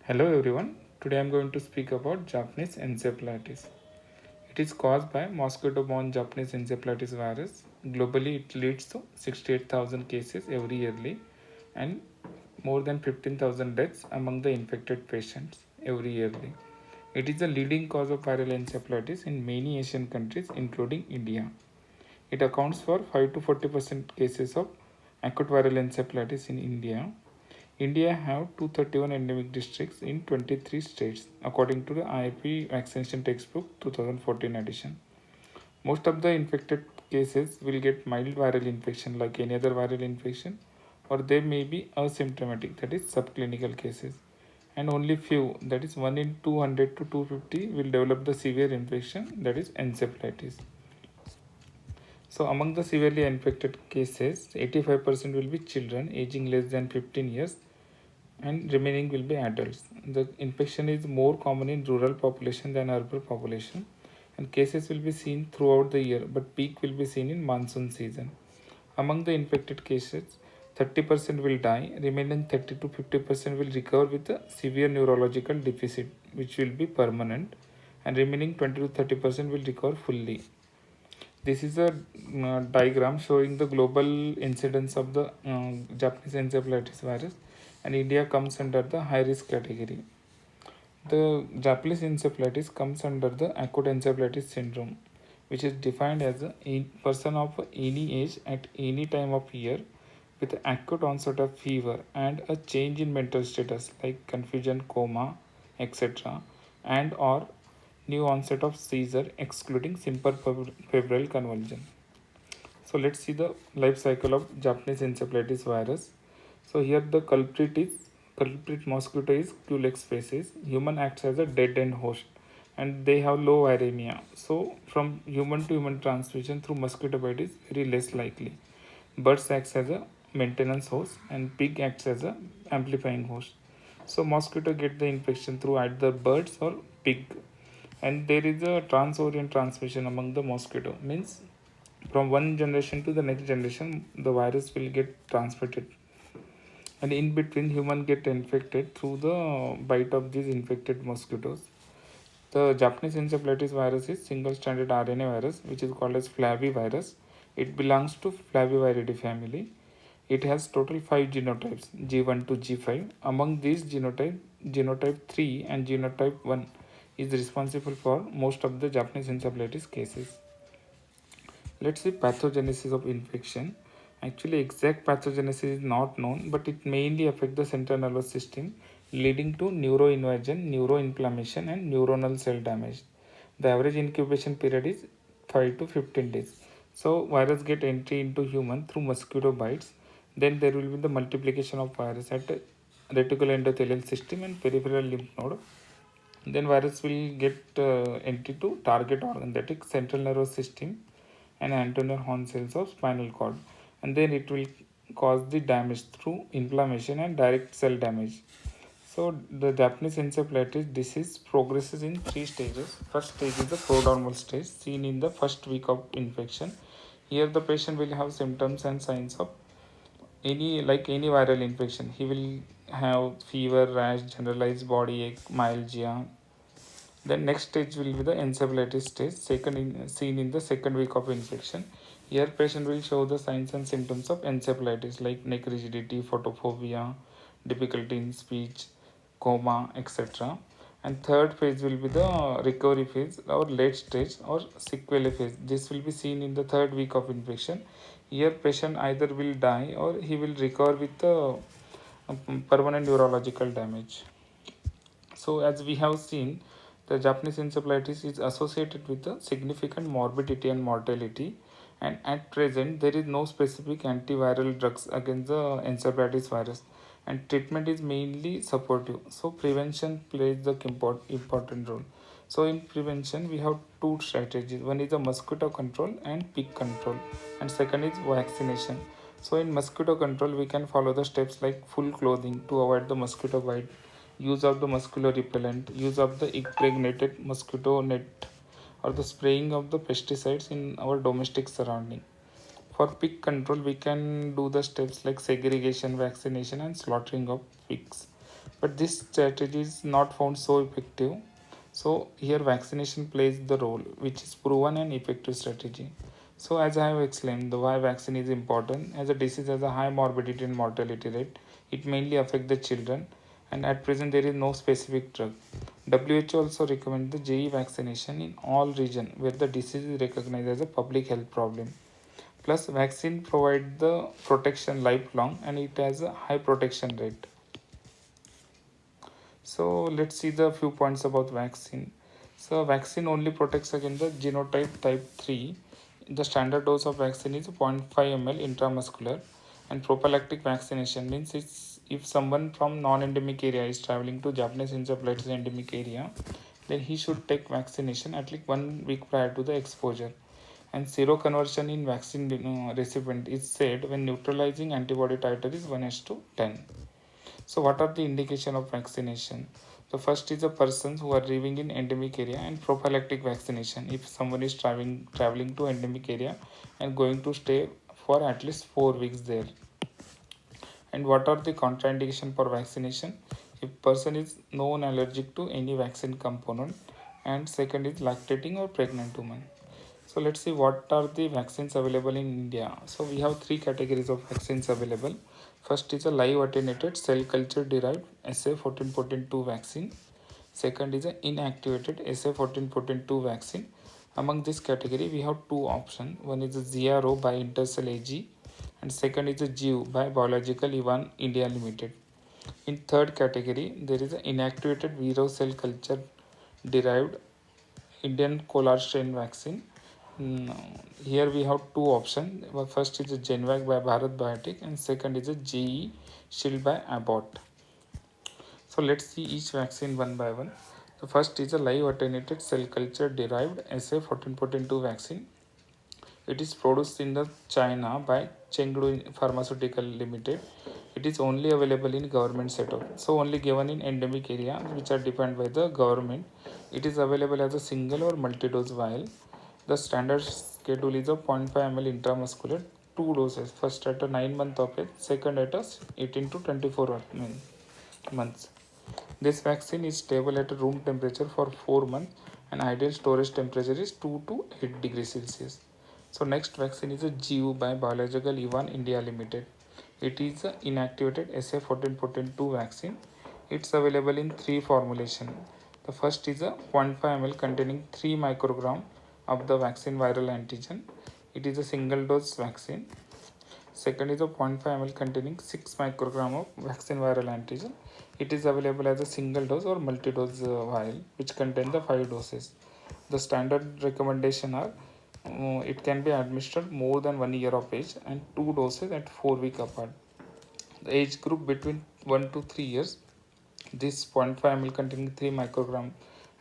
Hello everyone. Today I am going to speak about Japanese encephalitis. It is caused by mosquito-borne Japanese encephalitis virus. Globally, it leads to 68,000 cases every yearly and more than 15,000 deaths among the infected patients every yearly. It is the leading cause of viral encephalitis in many Asian countries, including India. It accounts for 5 to 40% cases of acute viral encephalitis in India. India have 231 endemic districts in 23 states according to the IIP vaccination textbook 2014 edition. Most of the infected cases will get mild viral infection like any other viral infection, or they may be asymptomatic, that is subclinical cases, and only few, that is 1 in 200 to 250, will develop the severe infection, that is encephalitis. So among the severely infected cases, 85% will be children aging less than 15 years and remaining will be adults. The infection is more common in rural population than urban population, and cases will be seen throughout the year, but peak will be seen in monsoon season. Among the infected cases, 30% will die, remaining 30 to 50% will recover with a severe neurological deficit, which will be permanent, and remaining 20 to 30% will recover fully. This is a diagram showing the global incidence of the Japanese encephalitis virus, and India comes under the high risk category. The Japanese encephalitis comes under the acute encephalitis syndrome, which is defined as a person of any age at any time of year with acute onset of fever and a change in mental status like confusion, coma, etc., and or new onset of seizure excluding simple febrile convulsion. So let's see the life cycle of Japanese encephalitis virus. So here the culprit mosquito is Culex species. Human acts as a dead end host and they have low viremia. So from human to human transmission through mosquito bite is very less likely. Birds acts as a maintenance host and pig acts as a amplifying host. So mosquito get the infection through either birds or pig, and there is a transorient transmission among the mosquito, means from one generation to the next generation the virus will get transmitted, and in between human get infected through the bite of these infected mosquitoes. The Japanese encephalitis virus is single stranded RNA virus which is called as flavivirus. It belongs to Flaviviridae family. It has total 5 genotypes G1 to G5. Among these genotype 3 and genotype 1 is responsible for most of the Japanese encephalitis cases. Let's see pathogenesis of infection. Actually, exact pathogenesis is not known, but it mainly affects the central nervous system, leading to neuroinvasion, neuroinflammation, and neuronal cell damage. The average incubation period is 5 to 15 days. So, virus get entry into human through mosquito bites. Then there will be the multiplication of virus at reticular endothelial system and peripheral lymph node. Then virus will get entry to target organ, that is central nervous system and anterior horn cells of spinal cord, and then it will cause the damage through inflammation and direct cell damage. So the Japanese encephalitis disease progresses in 3 stages. First stage is the prodromal stage, seen in the first week of infection. Here the patient will have symptoms and signs of any viral infection. He will have fever, rash, generalized body ache, myalgia. Then next stage will be the encephalitis stage, seen in the second week of infection. Here patient will show the signs and symptoms of encephalitis like neck rigidity, photophobia, difficulty in speech, coma, etc. And third phase will be the recovery phase or late stage or sequelae phase. This will be seen in the third week of infection. Here patient either will die or he will recover with permanent neurological damage. So as we have seen, the Japanese encephalitis is associated with a significant morbidity and mortality, and at present there is no specific antiviral drugs against the encephalitis virus, and treatment is mainly supportive. So prevention plays the important role. So in prevention we have two strategies. One is the mosquito control and pig control, and second is vaccination. So in mosquito control we can follow the steps like full clothing to avoid the mosquito bite, use of the mosquito repellent, use of the impregnated mosquito net, or the spraying of the pesticides in our domestic surrounding. For pig control, we can do the steps like segregation, vaccination, and slaughtering of pigs. but this strategy is not found so effective. So here vaccination plays the role, which is proven and effective strategy. So as I have explained, the why vaccine is important. As a disease has a high morbidity and mortality rate, it mainly affects the children, and at present there is no specific drug. WHO also recommends the JE vaccination in all regions where the disease is recognized as a public health problem. Plus, vaccine provide the protection lifelong, and it has a high protection rate. So let's see the few points about vaccine. So vaccine only protects against the genotype type 3. The standard dose of vaccine is 0.5 ml intramuscular, and prophylactic vaccination means it's if someone from non-endemic area is traveling to Japanese encephalitis endemic area, then he should take vaccination at least 1 week prior to the exposure. And seroconversion in vaccine recipient is said when neutralizing antibody titer is 1:10. So what are the indication of vaccination? The first is the persons who are living in endemic area, and prophylactic vaccination if someone is traveling to endemic area and going to stay for at least 4 weeks there. And what are the contraindication for vaccination? If person is known allergic to any vaccine component, and second is lactating or pregnant woman. So let's see what are the vaccines available in India. So we have three categories of vaccines available. First is a live attenuated cell culture derived SA1414-2 vaccine. Second is an inactivated SA1414-2 vaccine. Among this category, we have two options. One is a ZRO by Intercell AG, and second is a GIV by Biological Ivan India Limited. In third category, there is an inactivated vero cell culture derived Indian Kolar strain vaccine. Here we have two options. First is a Genvac by Bharat Biotech, and second is a GE Shield by Abbott. So let's see each vaccine one by one. The first is a live attenuated cell culture derived SA1414-2 vaccine. It is produced in the China by Chengdu Pharmaceutical Limited. It is only available in government setup. So only given in endemic area which are defined by the government. It is available as a single or multi-dose vial. The standard schedule is a 0.5 ml intramuscular, 2 doses. First at a 9-month of age, second at a 18 to 24 months. This vaccine is stable at room temperature for 4 months, and ideal storage temperature is 2 to 8 degrees Celsius. So next vaccine is a GU by Biological Ivan India Limited. It is an inactivated SA1414-2 vaccine. It's available in 3 formulations. The first is a 0.5 ml containing 3 microgram of the vaccine viral antigen. It is a single dose vaccine. Second is a 0.5 ml containing 6 microgram of vaccine viral antigen. It is available as a single dose or multi-dose vial which contain the 5 doses. The standard recommendation are it can be administered more than 1 year of age and 2 doses at 4 weeks apart. The age group between 1 to 3 years, this 0.5 ml containing 3 microgram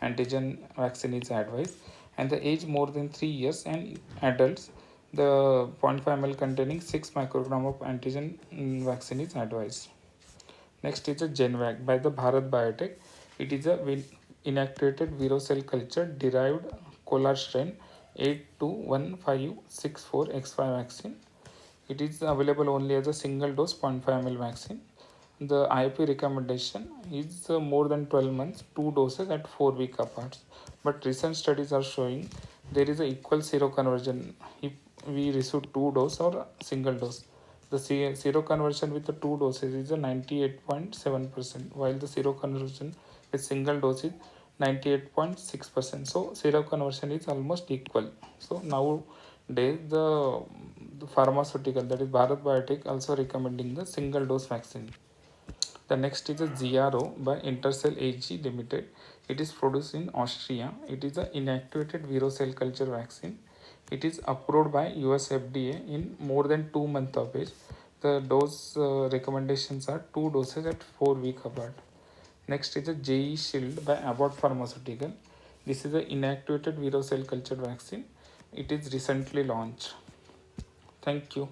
antigen vaccine is advised, and the age more than 3 years and adults, the 0.5 ml containing 6 microgram of antigen vaccine is advised. Next is a Genvac by the Bharat Biotech. It is a inactivated vero cell culture derived Kolar strain 821564X5 vaccine. It is available only as a single dose 0.5 ml vaccine. The IP recommendation is more than 12 months, 2 doses at 4 weeks apart. But recent studies are showing there is a equal seroconversion if we receive 2 dose or single dose. The seroconversion with the 2 doses is a 98.7%, while the seroconversion with single dose is 98.6%. So seroconversion is almost equal. So nowadays the pharmaceutical, that is Bharat Biotech, also recommending the single dose vaccine. The next is a ZRO by Intercell AG Limited. It is produced in Austria. It is an inactivated vero cell culture vaccine. It is approved by US FDA in more than 2 months of age. The dose recommendations are 2 doses at 4 weeks apart. Next is a JE Shield by Abbott Pharmaceutical. This is an inactivated vero cell culture vaccine. It is recently launched. Thank you.